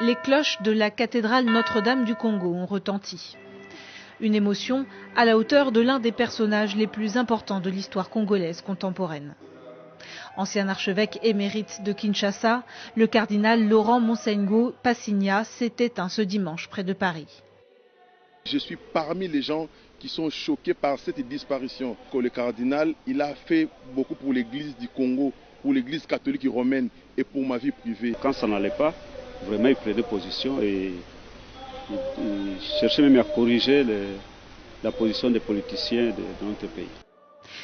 les cloches de la cathédrale Notre-Dame du Congo ont retenti. Une émotion à la hauteur de l'un des personnages les plus importants de l'histoire congolaise contemporaine. Ancien archevêque émérite de Kinshasa, le cardinal Laurent Monsengo Passigna s'est éteint ce dimanche près de Paris. Je suis parmi les gens qui sont choqués par cette disparition. Le cardinal, il a fait beaucoup pour l'église du Congo, pour l'église catholique et romaine et pour ma vie privée. Quand ça n'allait pas, vraiment il prenait position et il cherchait même à corriger la position des politiciens de notre pays.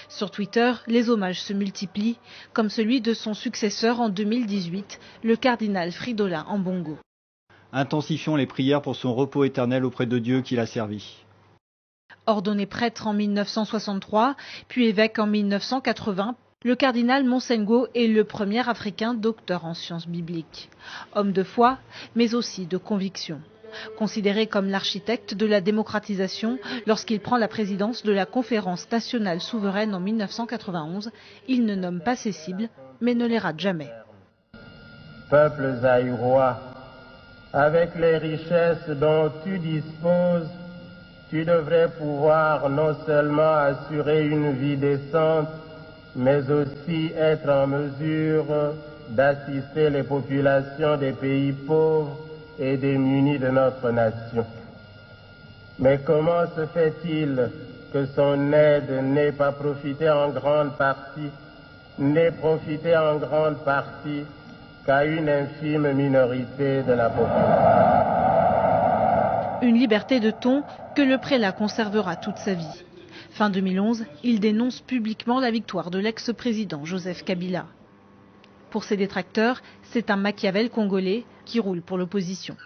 Sur Twitter, les hommages se multiplient, comme celui de son successeur en 2018, le cardinal Fridolin Ambongo. Intensifions les prières pour son repos éternel auprès de Dieu qui l'a servi. Ordonné prêtre en 1963, puis évêque en 1980, le cardinal Monsengo est le premier Africain docteur en sciences bibliques. Homme de foi, mais aussi de conviction. Considéré comme l'architecte de la démocratisation, lorsqu'il prend la présidence de la Conférence nationale souveraine en 1991, il ne nomme pas ses cibles, mais ne les rate jamais. Peuples aïrois, avec les richesses dont tu disposes, tu devrais pouvoir non seulement assurer une vie décente, mais aussi être en mesure d'assister les populations des pays pauvres et démunis de notre nation. Mais comment se fait-il que son aide n'ait profité en grande partie qu'à une infime minorité de la population? Une liberté de ton que le prélat conservera toute sa vie. Fin 2011, il dénonce publiquement la victoire de l'ex-président Joseph Kabila. Pour ses détracteurs, c'est un Machiavel congolais qui roule pour l'opposition.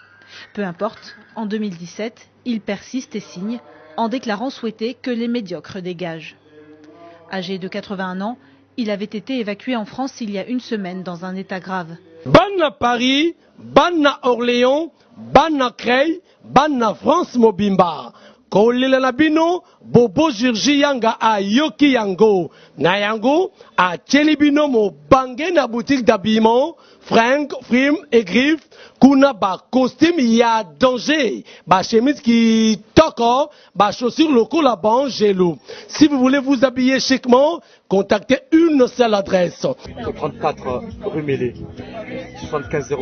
Peu importe, en 2017, il persiste et signe en déclarant souhaiter que les médiocres dégagent. Âgé de 81 ans, il avait été évacué en France il y a une semaine dans un état grave. Banna Paris, Banna Orléans, Banna Creil, Banna France Mobimba. Kolela na bino bobo jirji yanga a yoki yango na yango a tcheli bino mo bange na boutique d'habillement frank frime et griffe kuna ba costume ya danger ba chemise qui toko ba chaussures locaux la bangelou. Si vous voulez vous habiller chiquement, contactez une seule adresse. 34 rue Mélé 75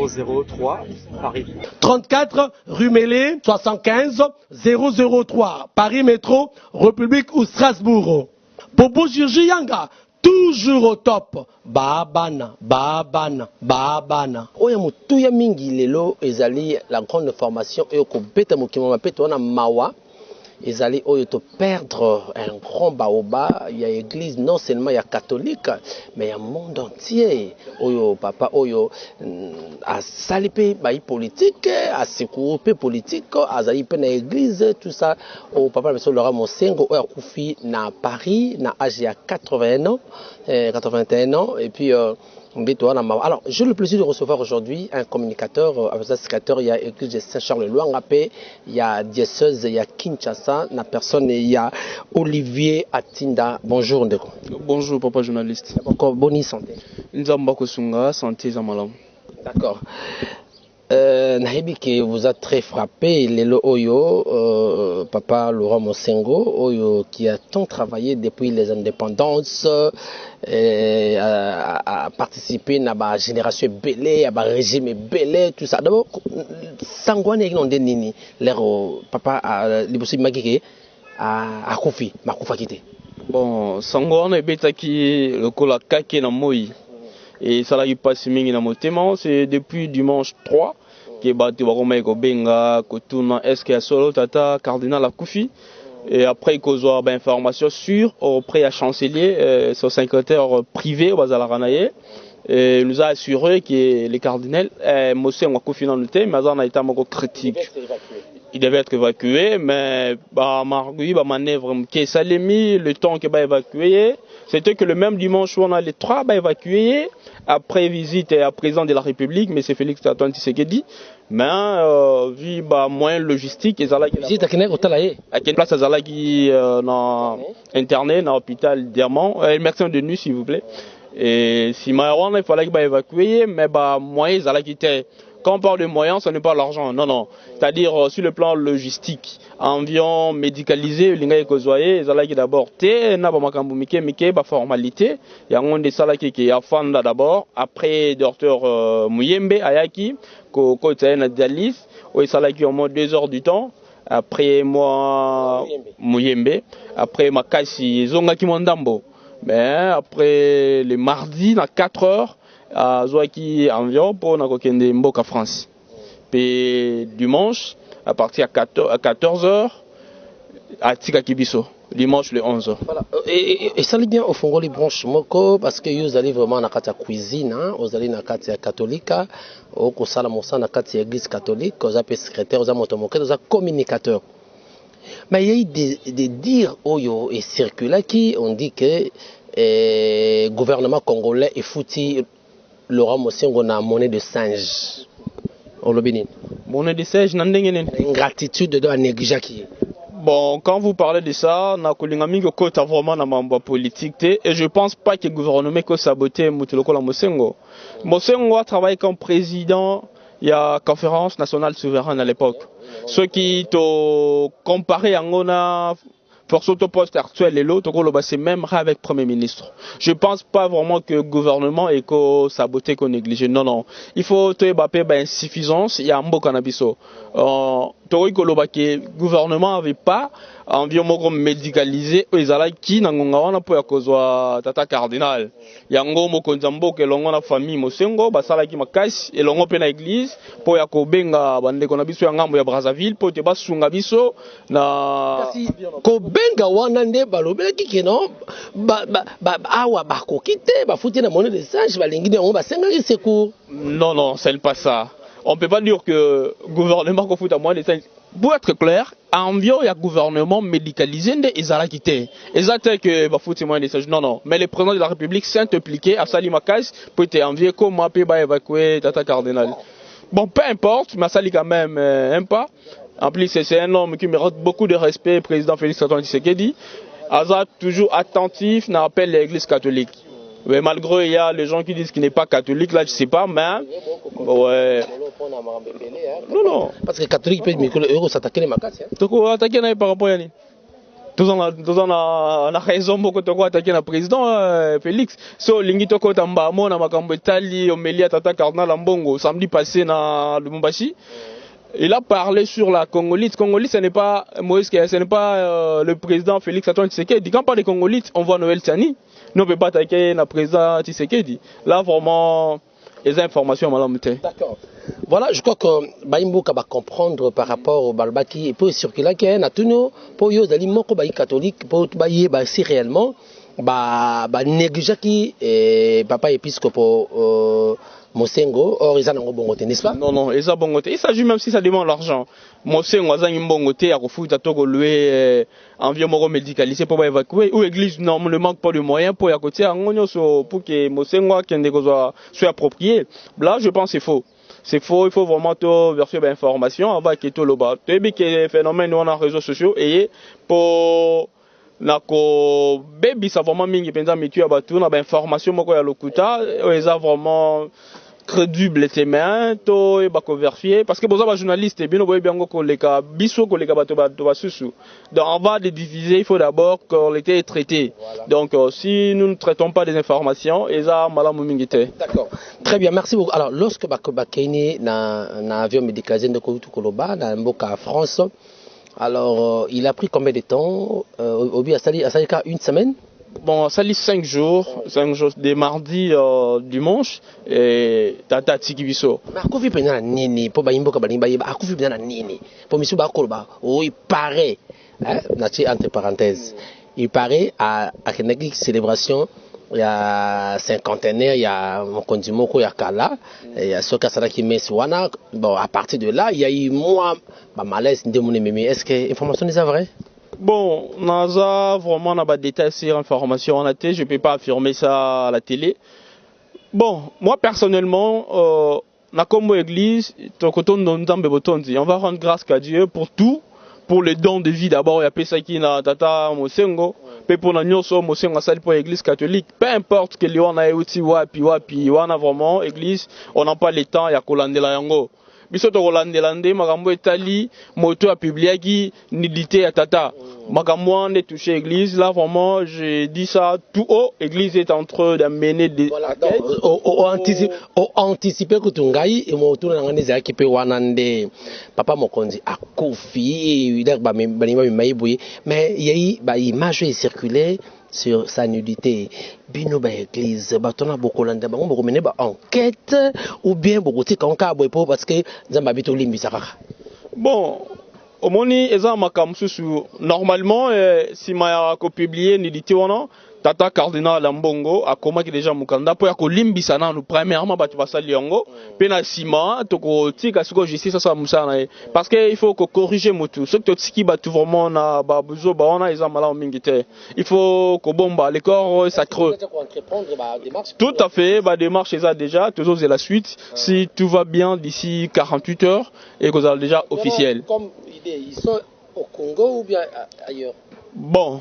003 Paris. 34 rue Mélé 75 003 Paris Métro, République ou Strasbourg. Bobo Jirji Yanga, toujours au top. Babana, babana, babana. Oya mutuya mingi lelo ezali la grande formation et ko beta mokima mapeto na mawa. Ezali oyo to perdre un grand baoba, il y a église non seulement il y a catholique mais il y a monde entier. Oyo papa oyo a salipe baï politique, a secouré politique, a salipe na église tout ça. Au papa monsieur Laurent Monsengo oya kufi na Paris na âge à 81 ans et puis alors, j'ai le plaisir de recevoir aujourd'hui un communicateur, un secrétaire, il y a l'église de Saint-Charles-Louangapé, il y a Diocèse, il y a Kinshasa, la personne, il y a Olivier Atinda. Bonjour, Ndeko. Bonjour, papa journaliste. Encore bonne santé. Nzamba Kosunga, santé Zamalam. D'accord. Nahibi que vous a très frappé, Lelo Oyo, papa Laurent Monsengo, Oyo qui a tant travaillé depuis les indépendances, a participé à la génération Belé, à la régime Belé, tout ça. D'abord, Sangwane et Nini, papa a libéré Magike à Koufi, Makoufa Kité. Bon, Sangwane et Betaki, le Kola Kake na Moi. Et ça l'a eu pas si mingi na motema, c'est depuis dimanche 3 que batu baromai ko benga ko tuna est-ce qu'il y a solo tata cardinal Akoufi et après il kozwa ba information sur auprès à chancelier son secrétaire privé bazala ranaye et nous a assuré que le cardinal Monsengo Akoufi dans le thème mais on a été moko critique. Il devait être évacué mais bah margui ba manœuvre qui ça l'a mis le temps que ba évacuer, c'était que le même dimanche où on a les trois ba évacués après visite à président de la République, M. Félix Antoine Tshisekedi, mais vu moins logistique, ils allaient visite à quelle place ils allaient interné dans l'hôpital Diamant, médecin de nuit s'il vous plaît. Et si il fallait évacuer, mais moi ils allaient quitter Quand on parle de moyens, ce n'est pas l'argent. Non, non. C'est-à-dire, sur le plan logistique, environ médicalisé, l'ingé ekozoye, zalaki d'abord te, na ba makambu mike ba formalité. Yangonde salaki ki afanda d'abord, après docteur Muyembe ayaki, ko na dialyse, ou salaki au moins 2 heures du temps. Après moi, Muyembe, après Makasi, Zongaki Mondambo. Mais après le mardi, à 4 heures, à Zouaki environ pour Nakokende Mboka France. Puis dimanche, à partir à 14 heures, à Tikakibiso. Dimanche le 11. Voilà. Et ça allait bien au fond les branches moko parce que vous allez vraiment dans la cuisine, hein? Vous allez dans la catholique, au kosala mosa dans la église catholique, vous avez secrétaire, vous avez motomoké, vous avez communicateur. Mais il y a eu des dires oyo et circulaires qui ont dit que le gouvernement congolais est foutu Laurent Mosengo na monnaie de singe. Au Lobinin. Monnaie de singe, n'andengenen. Ingratitude de la négligence. Bon, quand vous parlez de ça, na kolingami ko kota vraiment na mambo politique et je pense pas que le gouvernement ko saboter Mutuloko la Mosengo. Mosengo a travaillé comme président, il y a conférence nationale souveraine à l'époque. Ceux qui t'ont comparé à ngona pour ce poste actuel et l'autre, c'est même avec le Premier ministre. Je ne pense pas vraiment que le gouvernement est saboté, qu'on néglige. Non, non. Il faut te battre insuffisance. Il y a un beau cannabiso. Le gouvernement n'avait pas environ médicalisé ils allaient qui n'angongawana pour cause tata cardinal yango mokonzambo ke longo na famille mosengo basala ki makasi et longo pe na église pour ya kobenga bandeko na biso ya ngambo ya Brazzaville pour te basunga biso na kasi kobenga wana nde balobelaki keno awa bakokite bafuti na monnaie de singe balingi yango basengaki secours. Non, non, c'est pas ça. On ne peut pas dire que le gouvernement qu'on fout à moins de 5. Pour être clair, environ il y a gouvernement médicalisé ils ont quitté. Exactement que bah fout moins de 5. Non, non. Mais le président de la République s'est impliqué à Salimakas pour être envié comment peut évacuer Tata Cardinal. Bon, peu importe, mais ça quand même un pas. En plus, c'est un homme qui mérite beaucoup de respect, président Félix Antoine Tshisekedi. Azad toujours attentif, n'appelle l'église catholique. Mais malgré il y a les gens qui disent qu'il n'est pas catholique, là je sais pas, mais ouais. Non, non. Parce que catholique peut s'attaquer les macaques. Donc on attaquer par rapport à Yanni. Tous on a raison beaucoup de quoi attaquer le président Félix. So lingito ko tamba mo na makambo Itali omelia tata cardinal Mbongo samedi passé na Lubumbashi. Il a parlé sur la Congolite. Congolite, ce n'est pas Moïse, ce n'est pas le président Félix Antoine Tshisekedi. Quand on parle de Congolite, on voit Noël Tsani. Nous ne pouvons pas attaquer le président Tshisekedi. Là, vraiment, les informations sont mal. D'accord. Voilà, je crois que Baïmbouka va comprendre par rapport au Balbaki et pour circuler qu'il y a un atouno pour les aliments catholiques pour si réellement négliger qui papa épiscope Mosengo, or ils ont bongoté, n'est-ce pas? Non, non, ils ont bongoté. Il s'agit même si ça demande l'argent. Mosengo a un bongoté à refuser à Togo louer environ médicalisé pour évacuer. Ou l'église ne manque pas de moyens pour y côté pour que Mosengo soit approprié. Là, je pense que c'est faux. C'est faux, il faut vraiment verser l'information avant que tout le bas. Tu sais que les phénomènes on a réseaux sociaux et pour nako baby ça vraiment mingi penza mitu abatu na ba information moko ya lokuta eza vraiment crédible c'est mais to e ba ko vérifier parce que boza ba journaliste bino boye biango ko leka biso ko leka bato ba susu donc avant de diviser il faut d'abord qu'on était traité donc si nous ne traitons pas des informations eza malamu mingi te. D'accord, très bien, merci beaucoup. Alors lorsque bakeni na avion médicalisé de Koloba na mboka France, alors il a pris combien de temps Obi a sali une semaine? Bon, ça lit 5 jours, des mardis dimanche et tata tikibiso. Mais akufi pena nini po bayimbo ka balimba yeba akufi pena nini po misu ba koloba oh il paraît nati entre parenthèses il paraît à une célébration il y a cinquantenaire il y a Mokonzi Moko il y a Kala il y a Soka Sadaki Meswana. Bon à partir de là il y a eu moi malaise ndemone meme. Est-ce que information est vraie? Bon, Naza, vraiment, on a pas de détails sur l'information en AT, je ne peux pas affirmer ça à la télé. Bon, moi personnellement, na comme église, on va rendre grâce à Dieu pour tout, pour les dons de vie. D'abord, il y a Pesaki na Tata Mosengo, pe pour na nyonso mosengo sali pour l'église catholique, peu importe que li wana euti wapi wana vraiment église, on n'a pas le temps ya kolandela yango. Biso to kolandela nde makambo etali moto a publiaki nudité ya tata. Makambo ande touché église, là vraiment je dis ça tout haut, église est en train d'amener des voilà, anticiper que tungai et moto na ngane za ki pe wana nde papa mokonzi akufi ba maiboyi mais yeyi ba image est circulée sur sa nudité. Bino ba église batona bokolanda bango boko mener ba enquête ou bien boko tika onka boepo parce que nzamba bito limbisa kaka. Bon, omoni eza makamsusu normalement si maya ko publier nudité wana tata cardinal Mbongo a komaki déjà mukanda po ya ko limbisa na nous premièrement batu basali yango pe na sima to ko tika siko justice ça musana parce que il faut ko corriger motu ce que tiki batu vraiment na ba buzo ba wana eza mala mingite il faut ko bomba les corps sacrés tout à fait ba démarche eza déjà toujours c'est la suite si tout va bien d'ici 48 heures et que ça déjà officiel comme idée ils sont au Congo ou bien ailleurs. Bon,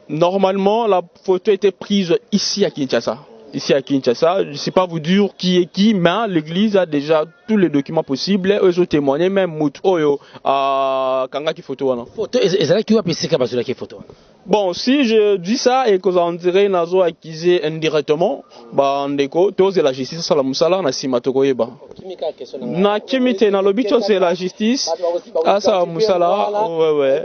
normalement, la photo était prise ici à Kinshasa. Ici à Kinshasa, je ne sais pas vous dire qui est qui, mais l'église a déjà tous les documents possibles. Eux ont témoigné, même Mout Oyo à Kangaki photo. Photo, et c'est là qui va passer la photo. Bon, si je dis ça et que vous en direz nazo accusé indirectement, bah ndeko, tous la justice ça la musala na simatoko yeba. Na kimite na lobito c'est la justice. Ah ça musala, ouais.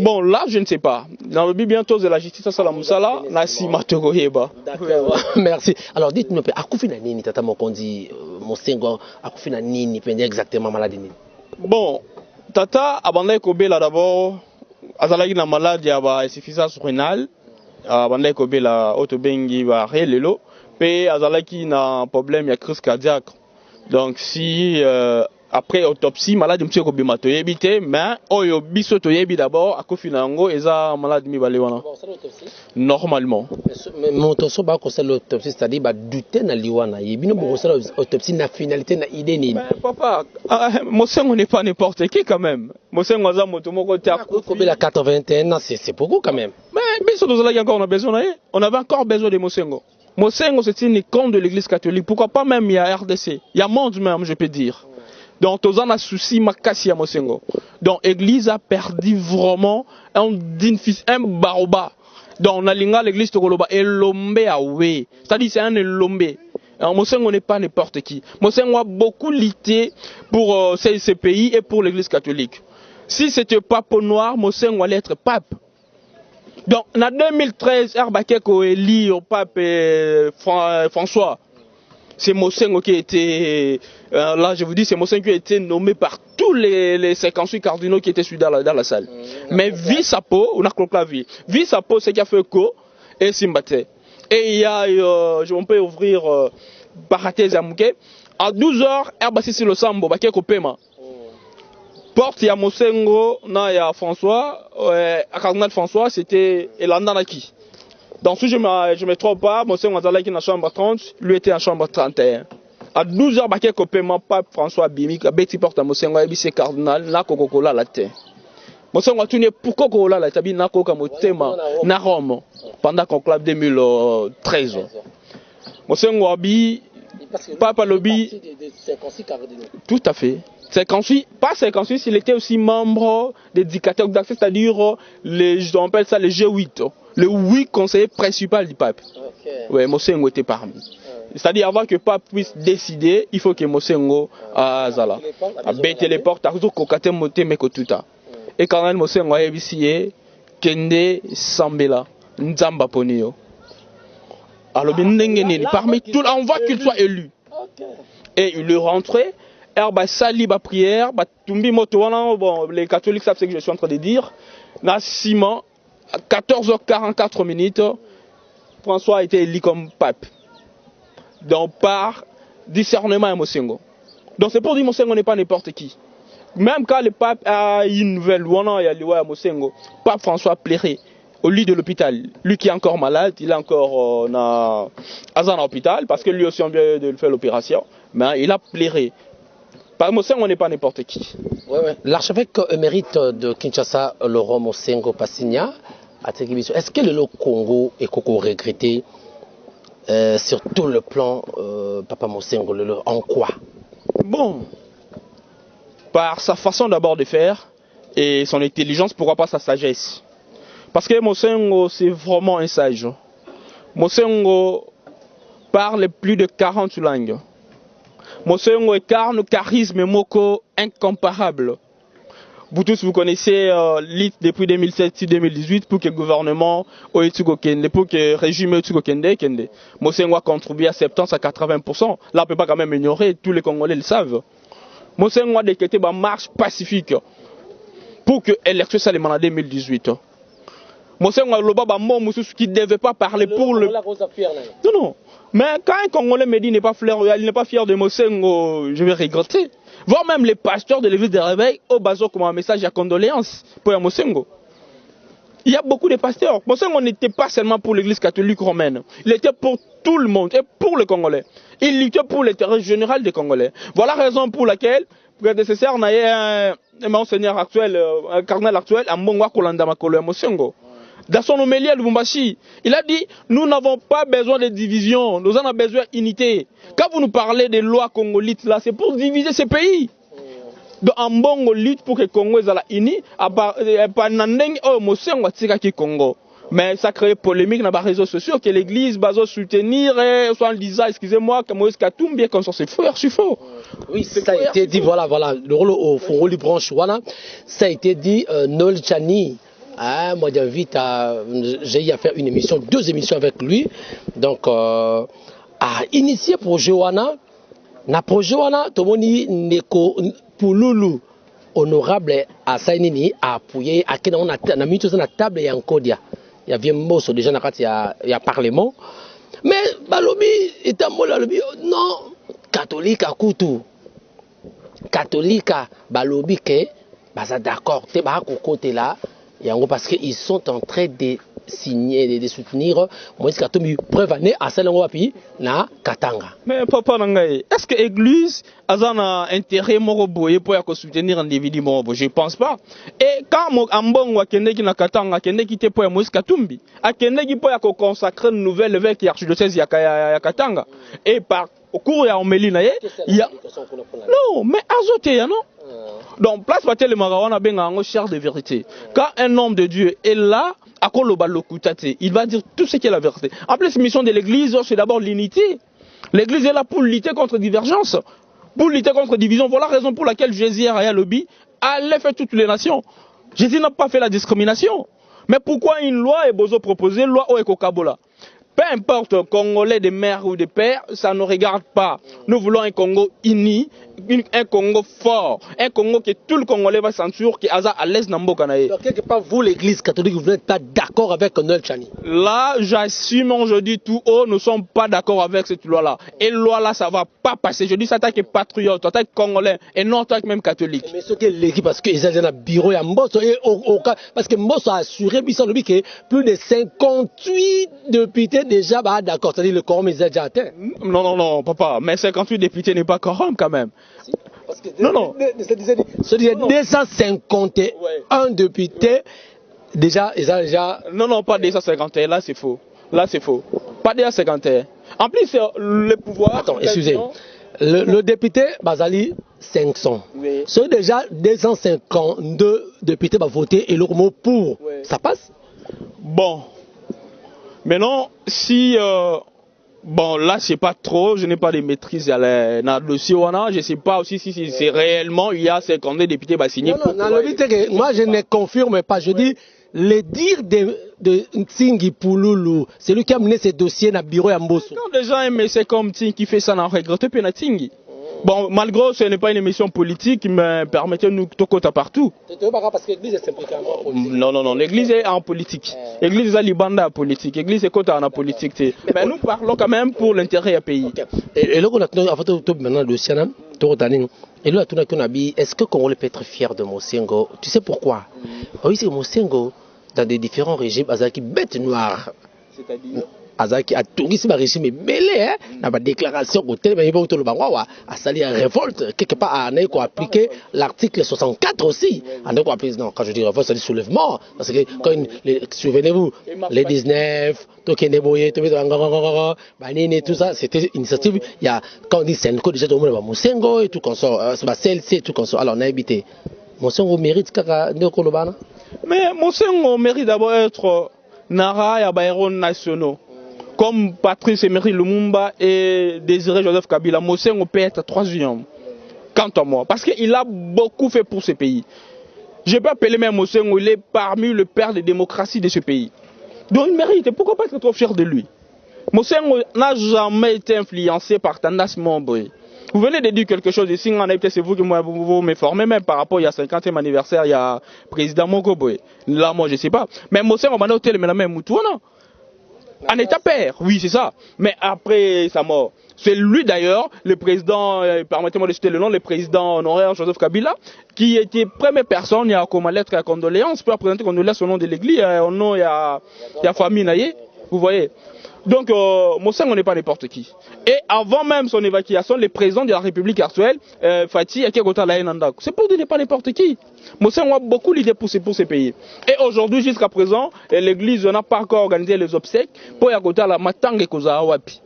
Bon là je ne sais pas. Dans le bientôt c'est la justice ça la musala na simatoko yeba. D'accord. Merci. Alors dites-nous un peu akufi na nini tata mokonzi mosengo akufi na nini pendant exactement maladie nini. Bon, tata abandai kobela d'abord azalaki na maladie ya ba insuffisance rénale abandai kobela otobengi ba relelo pe azalaki na problème ya crise cardiaque donc si après autopsie maladie monsieur kobima toyebi te mais oyo biso toyebi d'abord akufi na yango eza maladie mibale wana normalement mais montoso ba ko sala l'autopsie c'est-à-dire ba douter na liwana yebino bo ko sala autopsie na finalité na idée nini mais papa mosengo n'est pas n'importe qui quand même mosengo za moto moko te akufi la 81 ans c'est beaucoup quand même mais biso tozalaki encore on avait encore besoin de mosengo. Mosengo c'est une icône de l'église catholique, pourquoi pas même il y a RDC, il y a monde même je peux dire. Donc tous en a souci makasi à Mosengo. Donc l'église a perdu vraiment un baroba. Donc l'église de Koloba est l'ombe à oui, c'est-à-dire c'est un lombe. Mosengo n'est pas n'importe qui. Mosengo a beaucoup lutté pour ces pays et pour l'église catholique. Si c'était pape noir, Mosengo allait être pape. Donc, en 2013, Herbakeko est lié au pape François. C'est Mosengo qui a été, là je vous dis, c'est Mosengo qui a été nommé par tous les 58 cardinaux qui étaient dans la salle. Mais Visapo, on a conclavé. Visapo, c'est qui a fait Co et Simbate. Et il y a, on peut ouvrir Parathèse Zamouké. À 12h, Herbakeko le Sambo, Bakeko Pema. Porte ya Mosengo na ya François, à cardinal François, c'était Elandanaki. Donc si je me trompe pas, Mosengo Azalaki na chambre 30, lui était en chambre 31. À 12h, baké kopema pape François Bimik, beti porte à Mosengo ebise cardinal na kokokola la te. Mosengo tuni pourquoi kokola la tabi na koka motema na Rome pendant conclave 2013. Mosengo abi Papa Lobby, tout à fait. 58, pas 56, il était aussi membre des dictateurs d'accès, c'est-à-dire on appelle ça les G8, le 8 conseiller principal du pape. Oui, Mosengo était parmi. C'est-à-dire avant que le pape puisse décider, il faut que Mosengo azala. A bêter les portes, à cause kokate mote mekotuta. Et quand même Mosengo a ébissé, Kende Sambela, Nzamba Ponio. Alors, parmi tout, on voit qu'il soit élu. Et il est rentré. Herba sali ba prière, ba tumbi motowana, bon, les catholiques savent ce que je suis en train de dire. Na Simon, à 14h44 minutes, François a été élu comme pape. Donc par discernement à Mosengo. Donc c'est pour dire que Mosengo n'est pas n'importe qui. Même quand le pape a une nouvelle, il y a le Mosengo, pape François plairait au lit de l'hôpital. Lui qui est encore malade, il est encore à l'hôpital parce que lui aussi on vient de faire l'opération, mais il a plairé. Parce que Mosengo n'est pas n'importe qui. Ouais. L'archevêque émérite de Kinshasa, Laurent Mosengo Passigna, est-ce que le Congo est regretté sur tout le plan, Papa Mosengo, en quoi? Bon, par sa façon d'abord de faire et son intelligence, pourquoi pas sa sagesse. Parce que Mosengo, c'est vraiment un sage. Mosengo parle plus de 40 langues. Mosengo incarne le charisme moko incomparable. Vous tous, vous connaissez l'IT depuis 2007-2018 pour que le gouvernement, pour que le régime Kende. Mosengo a contribué à 70 à 80%. Là, on ne peut pas quand même ignorer, tous les Congolais le savent. Mosengo a décrété une marche pacifique pour que l'élection soit en 2018. Mosengo a qui ne devait pas parler pour le... Non. Mais quand un Congolais me dit qu'il n'est pas fier de Mosengo, je vais regretter. Voire même les pasteurs de l'église de réveil au bateau comme un message de condoléances pour Mosengo. Il y a beaucoup de pasteurs. Mosengo n'était pas seulement pour l'église catholique romaine. Il était pour tout le monde et pour les Congolais. Il luttait pour l'intérêt général des Congolais. Voilà la raison pour laquelle le prédécesseur n'a un monseigneur actuel, un cardinal actuel, un Mongwa Kolanda Makolo Mosengo. Dans son homélie à Lubumbashi, il a dit « Nous n'avons pas besoin de division, nous en avons besoin d'unité. » Quand vous nous parlez des lois congolites, là, c'est pour diviser ces pays. Donc, en bon, on lutte pour que le Congo soit uni, Congo. Mais ça crée polémique dans les réseaux sociaux, que l'église va soutenir, soit en disant, excusez-moi, que Moïse Katumbi est comme ça, c'est faux, c'est faux. Oui, ça a été dit, voilà, le rôle au Foro Libranche, voilà, ça a été dit, Noël Chani. Moi j'invite j'ai eu à faire deux émissions avec lui, donc à initier projet wana na projet wana tomoni neko pululu honorable à Sainini à appuyer à kena na mitu na table ya Nkodia ya Viemboso déjà na kati ya parlement, mais balobi etambola lobi non catholique à kutu catholique balobi ke baza d'accord te ba ko côté là. Parce qu'ils sont en train de signer, de soutenir Moïse Katumbi, preuve année à Salangoapi, na Katanga. Mais papa Nangaï, est-ce que l'église a un intérêt moroboye pour soutenir un individu morobo? Je ne pense pas. Et quand Ambon ou Kende qui na Katanga, Kende qui était pour Moïse Katumbi, à Kende qui peut consacrer une nouvelle évêque qui archidiocèse ya Katanga, et par au cours de Amélie, il y a. Non, mais azoté, non? Donc, place Patel le Marawana Bengango, cherche de vérité. Quand un homme de Dieu est là, il va dire tout ce qui est la vérité. En plus, la mission de l'église, c'est d'abord l'unité. L'église est là pour lutter contre divergence, pour lutter contre division. Voilà la raison pour laquelle Jésus a lobby, allait faire toutes les nations. Jésus n'a pas fait la discrimination. Mais pourquoi une loi est besoin proposée, loi au Ekokabola? Peu importe, Congolais de mère ou de père, ça ne regarde pas. Nous voulons un Congo uni, un Congo fort, un Congo que tout le Congolais va sentir qui est à l'aise dans le Kanaï. Donc, quelque part, vous, l'église catholique, vous n'êtes pas d'accord avec Noël Chani? Là, j'assume, je dis tout haut, nous ne sommes pas d'accord avec cette loi-là. Et loi-là, ça ne va pas passer. Je dis, ça attaque patriote, attaque congolais, et non attaque même catholique. Mais ce qui est l'équipe, parce qu'ils ont un bureau à Mbosso, parce que Mbosso a assuré, que plus de 58 députés déjà, bah, d'accord, c'est-à-dire le quorum est déjà atteint. Non, papa, mais 58 députés n'est pas quorum quand même. Si, parce que c'est 251 députés, déjà. Non, pas 251, là c'est faux. Là c'est faux. Pas 251. En plus, le pouvoir. Attends, excusez. Le député Bazali, 500. Oui. C'est déjà 252 députés vont voter et leur mot pour. Oui. Ça passe? Bon. Maintenant, si... bon, là, je ne sais pas trop, je n'ai pas de maîtrise dans le dossier. Je ne sais pas aussi si c'est réellement, il y a 52 députés va signer. Moi, je ne confirme pas. Je dis, le dire de Ntingi Pouloulou, c'est lui qui a mené ce dossier dans le bureau à Mbosso. Quand les gens aiment, c'est comme Ntingi qui fait ça, on regrette pas Ntingi. Bon, malgré ce n'est pas une émission politique, mais permettez-nous de côté partout. Parce que l'église est impliquée en politique. Non, l'église est en politique. L'église est libanda en politique. L'église est côté en politique. Mais nous parlons quand même pour l'intérêt du pays. Okay. Et là, on a maintenant le dossier, et là, est-ce que Congolais peut être fier de Mosengo? Tu sais pourquoi? Oui, c'est Mosengo, dans des différents régimes, qui bête noire. C'est-à-dire azaki atungisi ba régime belé na ba déclaration ko télé ba to le bangwa a sali une révolte quelque part a né ko appliquer l'article 64 aussi a né ko appliquer non quand je dis révolte c'est soulèvement parce que quand souvenez-vous les 19 to kende boye to ba nini tout ça c'était une initiative il y a quand on dit Senko déjà tout le monde ba Mosengo et tout consort ba CLC et tout consort alors on a évité Mosengo mérite kaka ndeko lobana mais Mosengo mérite d'abord être nara ya ba héros nationaux comme Patrice Emery Lumumba et Désiré Joseph Kabila. Mosengo peut être troisième quant à moi parce qu'il a beaucoup fait pour ce pays. Je peux appeler même Mosengo, il est parmi le père de démocratie de ce pays. Donc il mérite, pourquoi pas être trop fier de lui? Mosengo n'a jamais été influencé par Tandas Momboy. Vous venez de dire quelque chose ici, c'est vous qui vous me formez, même par rapport à 50e anniversaire, il y a président Mokoboy. Là, moi, je ne sais pas. Mais Mosengo m'a noté le même mouton, non? En état père, oui, c'est ça. Mais après sa mort, c'est lui d'ailleurs, le président, permettez-moi de citer le nom, le président honoraire Joseph Kabila, qui était première personne, il y a comme lettre à condoléances, pour présenter condoléances au nom de l'église, au nom, il y a famille naïe, vous voyez. Donc, Mosengo n'est pas n'importe qui. Et avant même son évacuation, le président de la République actuelle, Fatih Akegota Laenandak, c'est pour dire n'est pas n'importe qui. Mosengo a beaucoup l'idée pour ces pays. Et aujourd'hui, jusqu'à présent, l'église n'a pas encore organisé les obsèques pour Yakota la Matang Koza Wapi.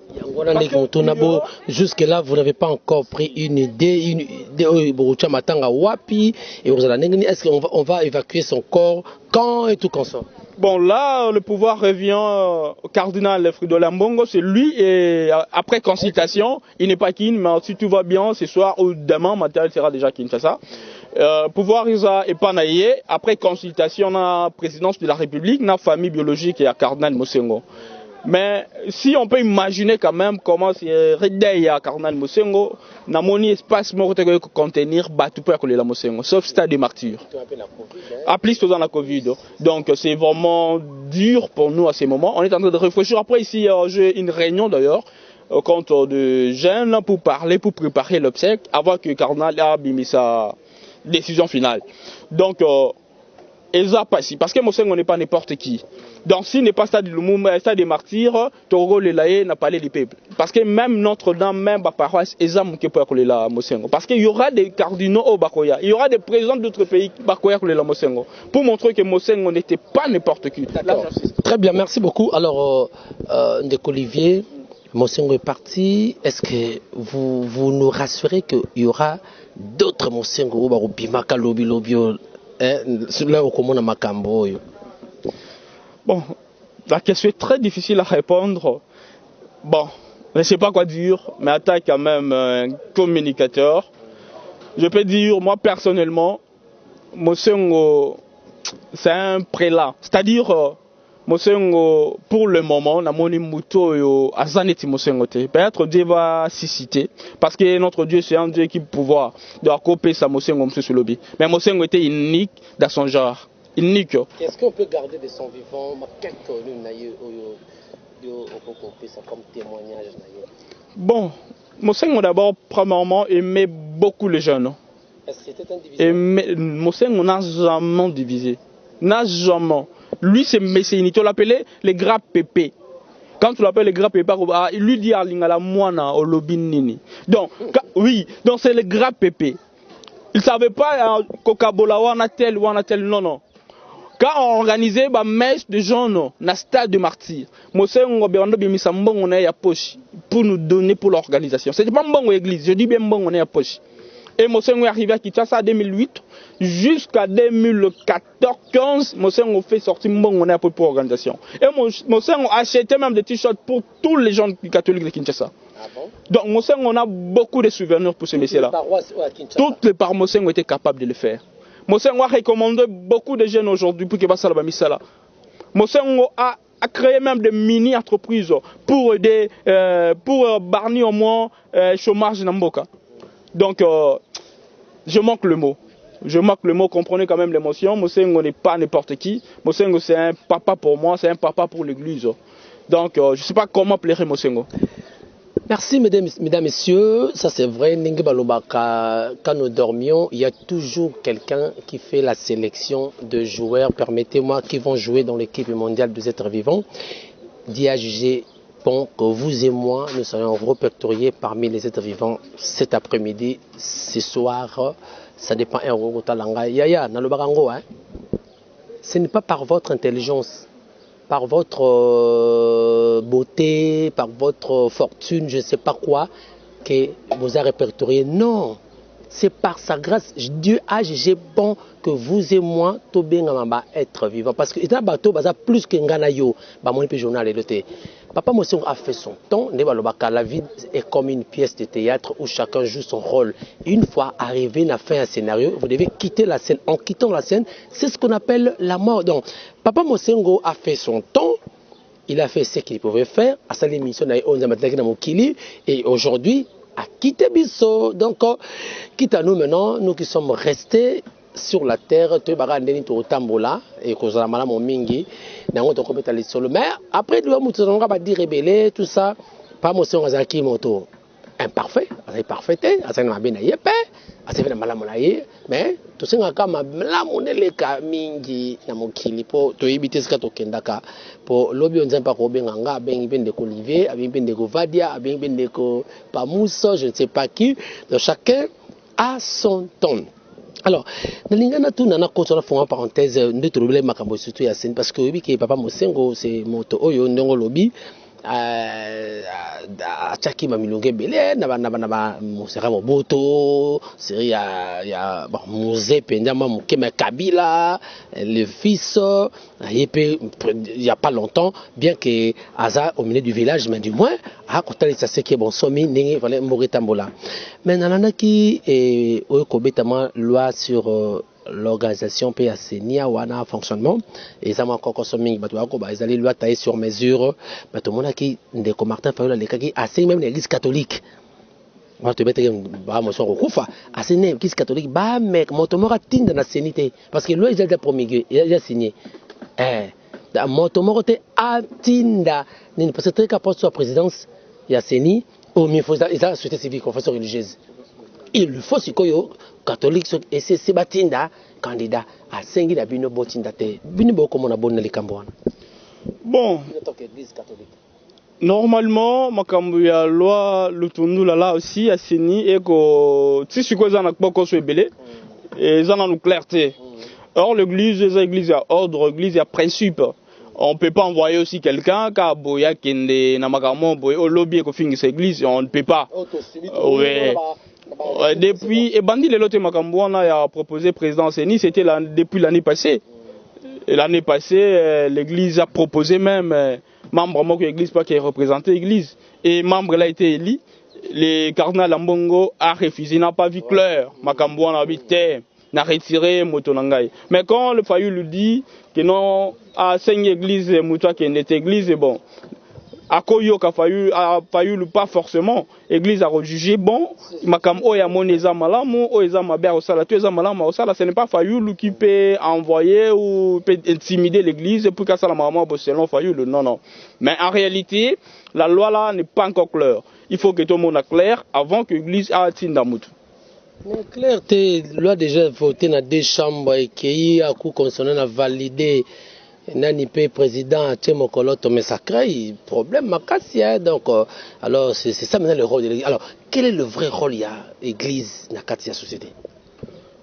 Jusque-là, vous n'avez pas encore pris une idée Matanga Wapi. Et vous allez, est-ce qu'on va évacuer son corps quand et tout comme ça? Bon, là, le pouvoir revient au cardinal Fridolin Mbongo. C'est lui, et après consultation, il n'est pas kin, mais si tout va bien, ce soir ou demain, matériel sera déjà Kinshasa. Pouvoir est pas naïe. Après consultation, la présidence de la République, la famille biologique et la cardinal Mosengo. Mais si on peut imaginer quand même comment c'est redé à cardinal Mosengo, n'a mon espace pour contenir tout pour la Mosengo, sauf stade de martyr. Plus dans la Covid. Donc c'est vraiment dur pour nous à ces moments. On est en train de réfléchir. Après ici, j'ai une réunion d'ailleurs au compte de jeunes pour parler, pour préparer l'obsèque avant que le cardinal a mis sa décision finale. Donc parce que Mosengo n'est pas n'importe qui. Donc s'il n'est pas stade des martyrs, Togo Lelaye n'a pas les peuples. Parce que même Notre-Dame, même la paroisse, parce qu'il y aura des cardinaux au Bakoya, il y aura des présidents d'autres pays Bakoya Mosengo, pour montrer que Mosengo n'était pas n'importe qui. Très bien, merci beaucoup. Alors, Ndeko Olivier, Mosengo est parti. Est-ce que vous nous rassurez qu'il y aura d'autres Mosengo au Bimaka Lobi Lobio? Bon, la question est très difficile à répondre. Bon, je ne sais pas quoi dire, mais en tant quand même un communicateur, je peux dire, moi personnellement, Mosengo, c'est un prélat. C'est-à-dire, Mosengo, pour le moment, na moni muto yo azaneti Mosengo te. Peut-être Dieu va s'y citer, parce que notre Dieu c'est un Dieu qui pouvoir de couper sa Mosengo monsieur sur lobby. Mais Mosengo était unique dans son genre, unique. Est-ce qu'on peut garder de son vivant quelques comme témoignage? Bon, Mosengo d'abord premièrement aimait beaucoup les jeunes. Est-ce que c'était un divisé? Mosengo n'a jamais divisé, n'a jamais. Lui, c'est Messéinité, on l'appelait les gras pépés. Quand tu l'appelles les gras pépés, il lui dit à l'ingala moana au lobinini. Donc, oui, donc c'est les gras pépés. Il ne savait pas Coca-Cola ou un tel, non, non. Quand on organisait la messe de gens, dans le stade de martyrs, Mosengo Berando Bimisa Mbongo na ya poche pour nous donner pour l'organisation. C'était pas Mbongo église, je dis bien Mbongo na ya poche. Et Mosengo est arrivé à Kinshasa en 2008 jusqu'à 2014-15. Mosengo fait sortir Mbongo pour l'organisation. Et Mosengo a acheté même des t-shirts pour tous les gens catholiques de Kinshasa. Ah bon? Donc Mosengo, on a beaucoup de souvenirs pour ce messieurs-là. Toutes les paroisses Mosengo étaient capables de le faire. Mosengo a recommandé beaucoup de jeunes aujourd'hui pour qu'ils fassent la misala. Mosengo a créé même des mini-entreprises pour aider, pour barnir au moins chômage dans Mboka. Donc, je manque le mot. Je manque le mot, comprenez quand même l'émotion. Mosengo n'est pas n'importe qui. Mosengo, c'est un papa pour moi, c'est un papa pour l'église. Donc, je ne sais pas comment plairait Mosengo. Merci, mesdames, messieurs. Ça, c'est vrai. Quand nous dormions, il y a toujours quelqu'un qui fait la sélection de joueurs, permettez-moi, qui vont jouer dans l'équipe mondiale des êtres vivants. D'y a jugé bon que vous et moi, nous soyons répertoriés parmi les êtres vivants cet après-midi, ce soir. Ça dépend un euro talanga. Yaya, nalobarango, hein. Ce n'est pas par votre intelligence, par votre beauté, par votre fortune, je ne sais pas quoi, que vous a répertorié. Non, c'est par sa grâce. Dieu a jugé bon que vous et moi, tout bien être vivants. Parce que dans bateau, plus que nganayo, mon journal et Papa Mossong a fait son temps. La vie est comme une pièce de théâtre où chacun joue son rôle. Une fois arrivé à faire un scénario, vous devez quitter la scène. En quittant la scène, c'est ce qu'on appelle la mort. Donc, Papa Mossongo a fait son temps. Il a fait ce qu'il pouvait faire. À sa émission, et aujourd'hui, a quitté Bisso. Donc, quitte à nous maintenant, nous qui sommes restés sur la terre, tu vas rendre au tambola et que ça m'a mingi dans notre compétence solo. Mais après, nous va dire rebelle, tout ça. Pas mon son azaki moto imparfait, c'est parfait. Asa na bien yepe, asa na malamonaye. Mais tout ça kama malamoneleka mingi na mokili po to ibite ska to kendaka po lobi onza pa ko benganga bengi bende ko Olivier, abi bende ko Vadia, abi bende ko Pamuso, je ne sais pas qui. Donc chacun a son ton. Alors, nalingana tu nana kotola fonga parenthèse de trouver makambo surtout ya scène parce que oui que Papa Mosengo c'est moto oyo ndongo lobi achaki mamilonge belé na ba musera moboto série ya musée pendama mukema Kabila le fils il y a pas longtemps bien que Aza au milieu du village mais du moins a kotali ça c'est que bon somi ningi fallait mourir tambola mais nanana qui oyo kobetama loi sur l'organisation PACNIA wana fonctionnement et ça m'a encore consommé bato bako ba ezali loi taillée sur mesure bato mona ki ndeko Martin Fayulu le kaki assez même l'église catholique bato bete ba mo so kufa assez né l'église catholique ba mec motomora tinda na sénité parce que loi déjà promulgué il a signé motomora te atinda ni parce que très capable sur la présidence il y a séni au mieux faut ça société civile confession religieuse il faut si koyo catholique et c'est batinda candidat à sengi da bino botinda te bino boko mona bonna likambo wana bon normalement makambo ya loi lutundula là aussi asini et ko tsi ko za na boko so ebele et za na clarté. Or l'église est église à ordre, église à principe. On ne peut pas envoyer aussi quelqu'un qui a boya kende na makambo boya au lobby ko fingi cette église, on ne peut pas. Ouais. Depuis et bandi le lote makambo on a proposé président Seni, c'était depuis l'année passée. Et l'année passée l'église a proposé même membre de l'église pas qui est représenté l'église et membre là a été élu. Le cardinal Ambongo a refusé, n'a pas vu clair makambo on a habité n'a retiré motonangai. Mais quand le Fayulu lui dit que non à 5 églises mutua qui est église bon a koyo ka Fayulu pas forcément église a rejugé bon makam o ya moneza malamu o eza mabe au sala tu eza malamu au sala ce n'est pas Fayulu qui peut envoyer ou peut intimider l'église pour qu'à ça la maman selon Fayulu non mais en réalité la loi là n'est pas encore claire il faut que tout le monde soit clair avant que l'église a tinda mutu. Mais clair te loi déjà voté dans 2 chambres et qui a coup constitutionnel a validé nani pe président Thé Mokoloto mais ça crée problème makasi donc alors c'est ça maintenant le rôle de l'église. Alors quel est le vrai rôle il y a église na kati ya société?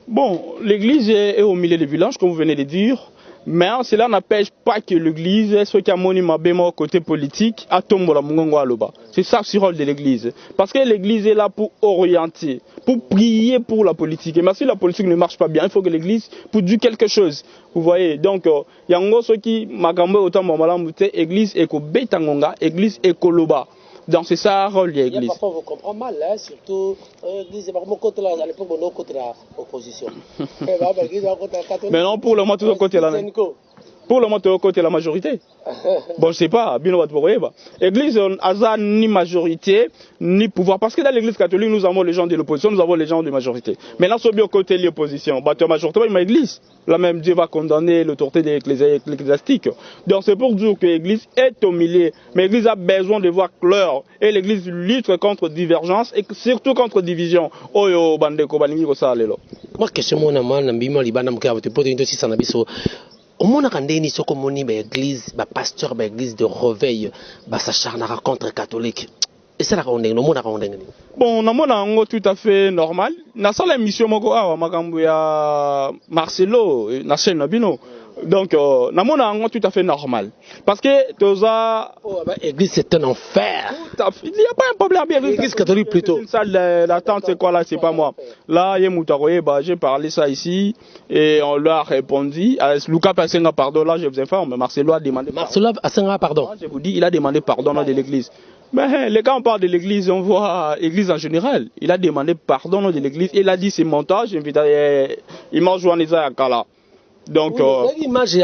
Bon, l'église est au milieu du village comme vous venez de dire, mais cela n'empêche pas que l'église ce qui a moni mabemo côté politique a tombola mungongo aloba. C'est ça le rôle de l'église parce que l'église est là pour orienter, pour prier pour la politique. Et même si la politique ne marche pas bien, il faut que l'église pour dire quelque chose. Vous voyez, donc il y a un ceux qui makambo autant malamuté église eko betangonga, église eko loba. Donc c'est ça le rôle de l'église. Parfois vous comprenez mal hein, surtout l'église est vraiment contre à l'époque on est contre l'opposition. Mais non pour le moment tout côté là. Pour le moment tout côté la majorité. Bon je sais pas, bien on va te voir. Église a ni majorité ni pouvoir parce que dans l'église catholique nous avons les gens de l'opposition, nous avons les gens de majorité. Mais là c'est bien côté de l'opposition. Bah tu majorité mais l'église là même Dieu va condamner l'autorité de l'ecclésiastique. Donc c'est pour dire que l'église est au milieu, mais l'église a besoin de voir clair et l'église lutte contre divergence et surtout contre division. Oyo bandeko balingi ko sala lelo. Moi question mon amana mbima libana mukaba te pote ndo sisa na biso. au monde a ndeni soko moni ba église ba pasteur ba église de réveil ba s'acharnera contre catholique. Et ça la condamne, le monde a condamné. Bon, na mona ngo tout à fait normal. Na sala émission moko awa makambo ya Marcelo na chaîne na bino. Donc na mona ngo tout à fait normal. Parce que toza église c'est un enfer. Tout à fait. Il n'y a pas un problème bien. L'église catholique plutôt. Une salle d'attente c'est quoi là, c'est pas moi. Là, j'ai parlé ça ici et on leur a répondu. Lucas Passenga pardon, là je vous informe, Marcelo a demandé Marcelo Passenga pardon. Je vous dis, il a demandé pardon de l'église. Mais les gars, on parle de l'église, on voit l'église en général. Il a demandé pardon de l'église. Il a dit c'est montage, il m'a joué en Isa Kala. Donc, l'image, il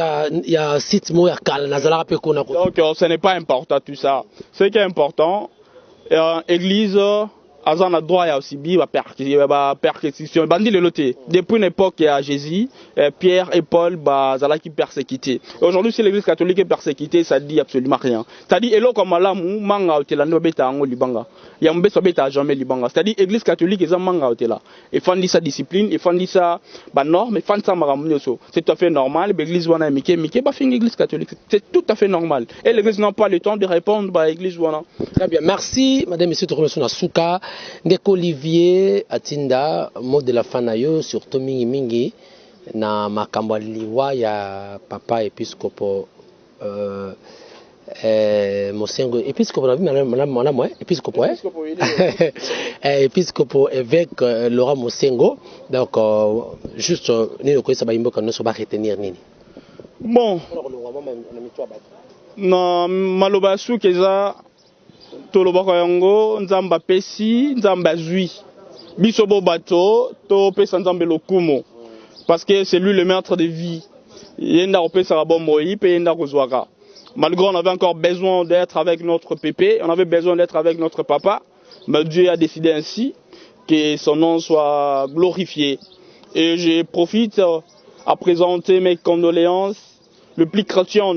y a site mo ya Kala, Nazala Pekona. Donc, ce n'est pas important tout ça. Ce qui est important, église, Azan a droit à aussi bien persécution. Bandi le loté. Depuis une époque, il y a Jésus, Pierre et Paul, Zala qui persécuté. Aujourd'hui, si l'église catholique est persécutée, ça dit absolument rien. C'est-à-dire, elo comme là, manga otela no beta ango libanga. Ya mbeso beta jamais libanga. C'est-à-dire, l'église catholique est un manga otela. Et fandi sa discipline, et fandi sa norme, et fandi sa maramunyoso. C'est tout à fait normal. L'église wana mike ba fin l'église catholique. C'est tout à fait normal. Et l'église n'a pas le temps de répondre à l'église wana. Très bien. Merci, madame, monsieur, de Souka. Ndeko Olivier Atinda, mot de la fin na yo surtout mingi na makambo liwa ya papa épiscopo Mosengo épiscopo na mwana moi épiscopo épiscopo évêque Laurent Mosengo. Donc juste ni ko ça ba imboka no so ba retenir nini. Bon na maloba sukeza tolobaka yango nzamba pesi nzamba zui biso bo bato to pesa nzambe lokumo parce que c'est lui le maître de vie yenda opesa ka bombo yi pe yenda kozwaka. Malgré on avait encore besoin d'être avec notre pépé, on avait besoin d'être avec notre papa, mais Dieu a décidé ainsi que son nom soit glorifié. Et je profite à présenter mes condoléances le plus chrétien.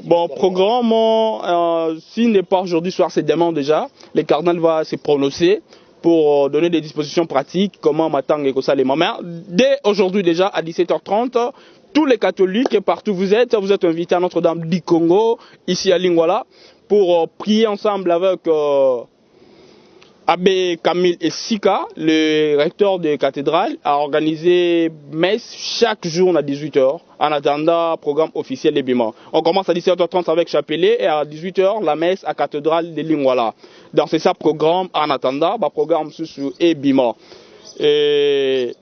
Bon, programme, s'il n'est pas aujourd'hui soir, c'est demain déjà. Le cardinal va se prononcer pour donner des dispositions pratiques, comment m'attendre et ça les mamans. Dès aujourd'hui déjà, à 17h30, tous les catholiques, partout vous êtes invités à Notre-Dame du Congo, ici à Lingwala, pour prier ensemble avec Abbé Camille et Sika, le recteur de cathédrale, a organisé messe chaque jour à 18h, en attendant le programme officiel des Bima. On commence à 17h30 avec Chapelet et à 18h la messe à cathédrale de Lingwala. Donc c'est ça le programme en attendant, le programme sous et Bima. Et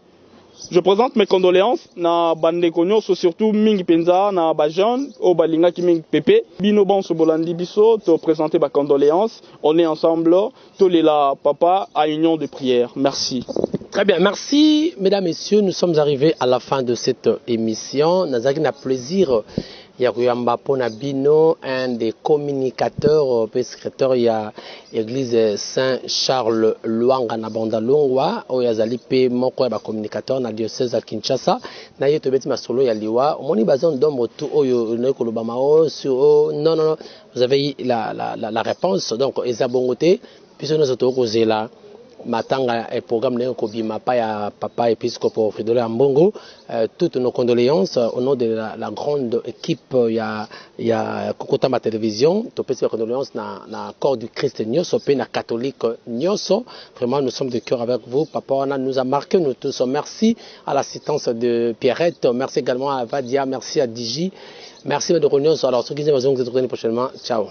je présente mes condoléances na bande konyo surtout mingi penza na bajan au balinga ki mingi pépé bino bon so bolandi biso te présenter ba condoléances. On est ensemble tous les là papa à union de prière. Merci. Très bien, merci mesdames messieurs, nous sommes arrivés à la fin de cette émission. Nazaki na plaisir Yakuyamba Ponabino, un des communicateurs, secrétaire il y a l'église Saint-Charles Luanga na Bandalongwa, où yazali pe moko ya communicateur na diocèse à Kinshasa. Na yeto beti masolo ya liwa, omoni bazon dombo tu oyo ne kolobama o sur non, vous avez la réponse. Donc ezabongote puisque nous autres kozela matanga et programme de kobima pa ya papa épiscopo Fridolin Ambongo. Toutes nos condoléances au nom de la grande équipe ya Kokotama Télévision. Topesi la condoléances na corps du Christ Nyoso pe na catholique Nyoso. Vraiment nous sommes de cœur avec vous. Papa on nous a marqué nous tous. Merci à l'assistance de Pierrette, merci également à Vadia, merci à Digi, merci de Rognos. Alors ceux qui aiment vous prochainement. Ciao.